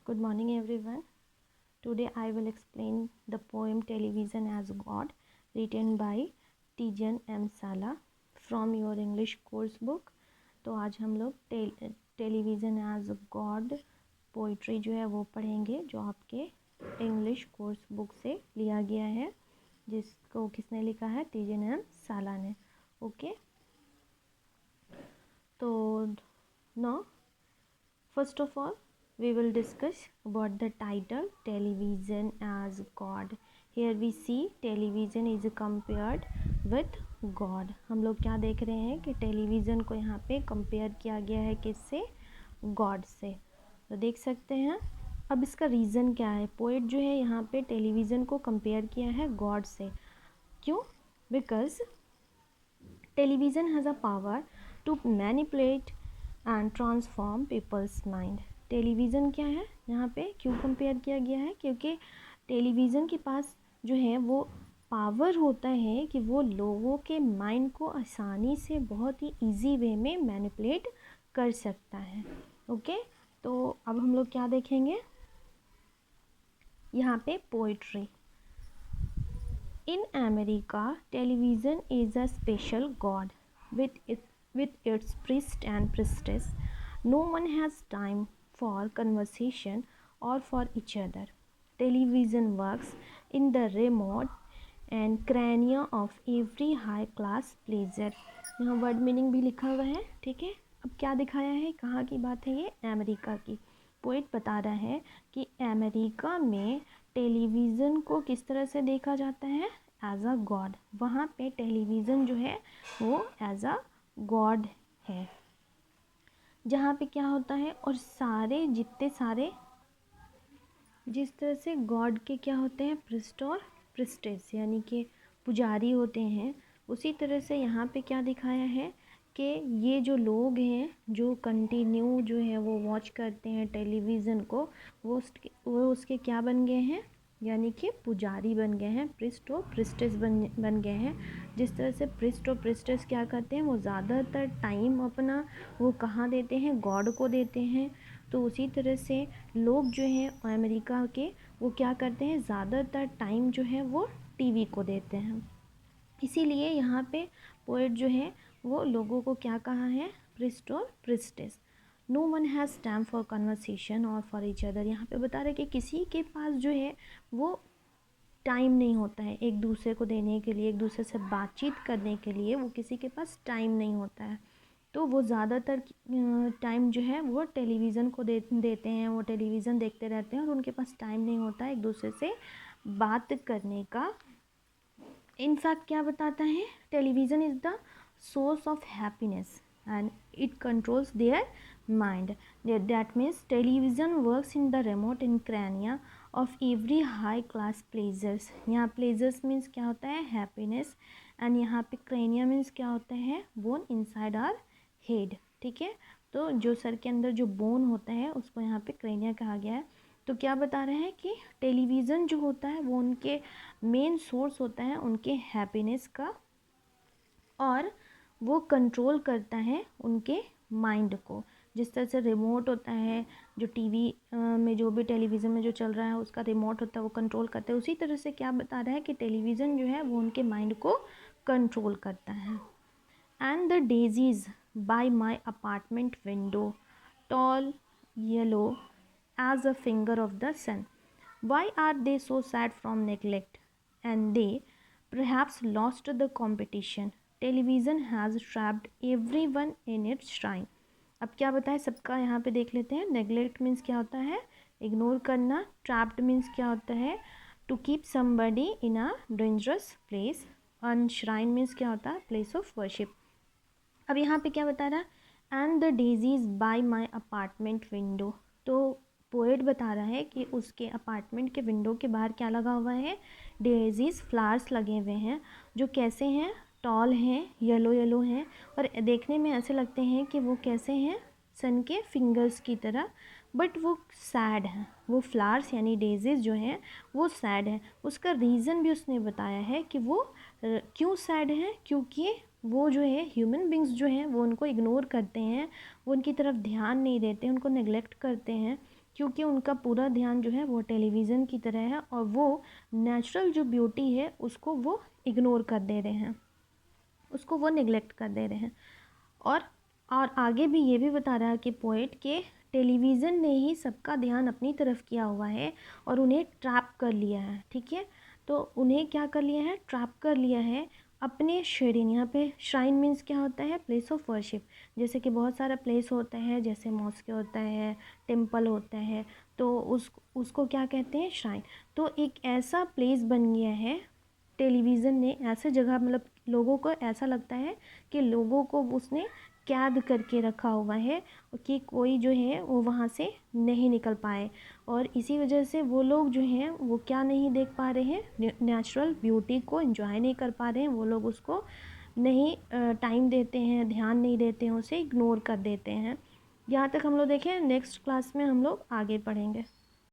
Good morning, everyone. Today I will explain the poem Television as God, written by Tijan M. Sala from your English course book. तो आज हम लोग television as God poetry जो है वो पढ़ेंगे, जो आपके इंग्लिश कोर्स बुक से लिया गया है, जिसको किसने लिखा है? टीजन एम साला ने. ओके, तो no first of all we will discuss about the title Television as God. Here we see television is compared with God. हम लोग क्या देख रहे हैं कि टेलीविज़न को यहाँ पे कंपेयर किया गया है किससे? गॉड से. तो देख सकते हैं. अब इसका रीज़न क्या है? पोएट जो है यहाँ पे टेलीविज़न को कंपेयर किया है गॉड से. क्यों? Because television has a power to manipulate and transform people's mind. Television क्या है यहाँ पे क्यों कंपेयर किया गया है? क्योंकि टेलीविज़न के पास जो है वो पावर होता है कि वो लोगों के माइंड को आसानी से बहुत ही इजी वे में मैनिपुलेट कर सकता है. ओके, तो अब हम लोग क्या देखेंगे यहाँ पे? Poetry. In America, television is a special god with its priest and priestess. No one has time for conversation or for each other. Television works in the remote and crania of every high class pleaser. यहाँ word meaning भी लिखा हुआ है. ठीक है, अब क्या दिखाया है? कहाँ की बात है ये? अमेरिका की. पोएट बता रहा है कि अमेरिका में टेलीविज़न को किस तरह से देखा जाता है? As a god. वहाँ पे टेलीविज़न जो है वो एज अ गॉड है. जहाँ पे क्या होता है, और सारे जितने सारे जिस तरह से गॉड के क्या होते हैं? प्रिस्ट और प्रिस्टेस, यानी कि पुजारी होते हैं. उसी तरह से यहाँ पे क्या दिखाया है कि ये जो लोग हैं जो कंटिन्यू जो है वो वॉच करते हैं टेलीविज़न को, वो उसके क्या बन गए हैं? यानी कि पुजारी बन गए हैं. प्रिस्ट और प्रिस्टेस बन गए हैं. जिस तरह से प्रिस्ट और प्रिस्टेस क्या करते हैं? वो ज़्यादातर टाइम अपना वो कहाँ देते हैं? गॉड को देते हैं. तो उसी तरह से लोग जो हैं अमेरिका के, वो क्या करते हैं? ज़्यादातर टाइम जो है वो टीवी को देते हैं. इसीलिए यहाँ पे पोएट जो है वो लोगों को क्या कहा है? प्रिस्ट और priestess. No one has time for conversation और फॉर ईच अदर. यहाँ पे बता रहे कि किसी के पास जो है वो टाइम नहीं होता है एक दूसरे को देने के लिए, एक दूसरे से बातचीत करने के लिए. वो किसी के पास टाइम नहीं होता है. तो वो ज़्यादातर टाइम जो है वो टेलीविज़न को देते हैं. वो टेलीविज़न देखते रहते हैं और उनके पास टाइम नहीं होता है एक दूसरे से बात करने का. इनफैक्ट क्या बताता है? Television is the source of happiness and it controls their mind. That means television works in the remote in crania of every high class pleasures. यहाँ प्लेजर्स मीन्स क्या होता है? हैप्पीनेस. एंड यहाँ पे क्रैनिया मीन्स क्या होता है? Bone inside our head. ठीक है, तो जो सर के अंदर जो बोन होता है उसको यहाँ पे क्रैनिया कहा गया है. तो क्या बता रहे हैं कि टेलीविज़न जो होता है वो उनके मेन सोर्स होता है उनके हैप्पीनेस का, और वो कंट्रोल करता है उनके माइंड को. जिस तरह से रिमोट होता है, जो टीवी में जो भी टेलीविज़न में जो चल रहा है उसका रिमोट होता है वो कंट्रोल करता है. उसी तरह से क्या बता रहा है कि टेलीविज़न जो है वो उनके माइंड को कंट्रोल करता है. And the daisies by my apartment window tall yellow as a finger of the sun. Why are they so sad from neglect? And they perhaps lost the competition. Television has trapped everyone in its shrine. अब क्या बताएं? सबका यहाँ पे देख लेते हैं. Neglect means क्या होता है? इग्नोर करना. ट्रैप्ड मीन्स क्या होता है? To keep somebody in a dangerous place. And shrine means क्या होता है? Place of worship. अब यहाँ पे क्या बता रहा है? And the daisies by my apartment window. तो पोएट बता रहा है कि उसके अपार्टमेंट के विंडो के बाहर क्या लगा हुआ है? डेजीज, फ्लावर्स लगे हुए हैं, जो कैसे हैं? टॉल हैं, येलो येलो हैं, और देखने में ऐसे लगते हैं कि वो कैसे हैं? सन के फिंगर्स की तरह. बट वो सैड हैं. वो फ्लावर्स यानी डेजीज जो हैं वो सैड हैं. उसका रीज़न भी उसने बताया है कि वो क्यों सैड हैं. क्योंकि वो जो है ह्यूमन बींग्स जो हैं वो उनको इग्नोर करते हैं, वो उनकी तरफ ध्यान नहीं देते, उनको नेग्लेक्ट करते हैं. क्योंकि उनका पूरा ध्यान जो है वो टेलीविज़न की तरह है और वो नेचुरल जो ब्यूटी है उसको वो इग्नोर कर दे रहे हैं, उसको वो निगलेक्ट कर दे रहे हैं। और आगे भी ये भी बता रहा है कि पोएट के टेलीविज़न ने ही सबका ध्यान अपनी तरफ किया हुआ है और उन्हें ट्रैप कर लिया है। ठीक है, तो उन्हें क्या कर लिया है, ट्रैप कर लिया है अपने श्राइन। यहाँ पे श्राइन मीन्स क्या होता है, प्लेस ऑफ वर्शिप। जैसे कि बहुत सारा प्लेस होता है, जैसे मॉस्क होता है, टेम्पल होता है, तो उसको क्या कहते हैं, श्राइन। तो एक ऐसा प्लेस बन गया है टेलीविज़न ने, ऐसे जगह मतलब लोगों को ऐसा लगता है कि लोगों को उसने कैद करके रखा हुआ है कि कोई जो है वो वहाँ से नहीं निकल पाए। और इसी वजह से वो लोग जो हैं वो क्या नहीं देख पा रहे हैं, नेचुरल ब्यूटी को एंजॉय नहीं कर पा रहे हैं। वो लोग उसको नहीं टाइम देते हैं, ध्यान नहीं देते हैं, उसे इग्नोर कर देते हैं। यहाँ तक हम लोग देखें, नेक्स्ट क्लास में हम लोग आगे पढ़ेंगे।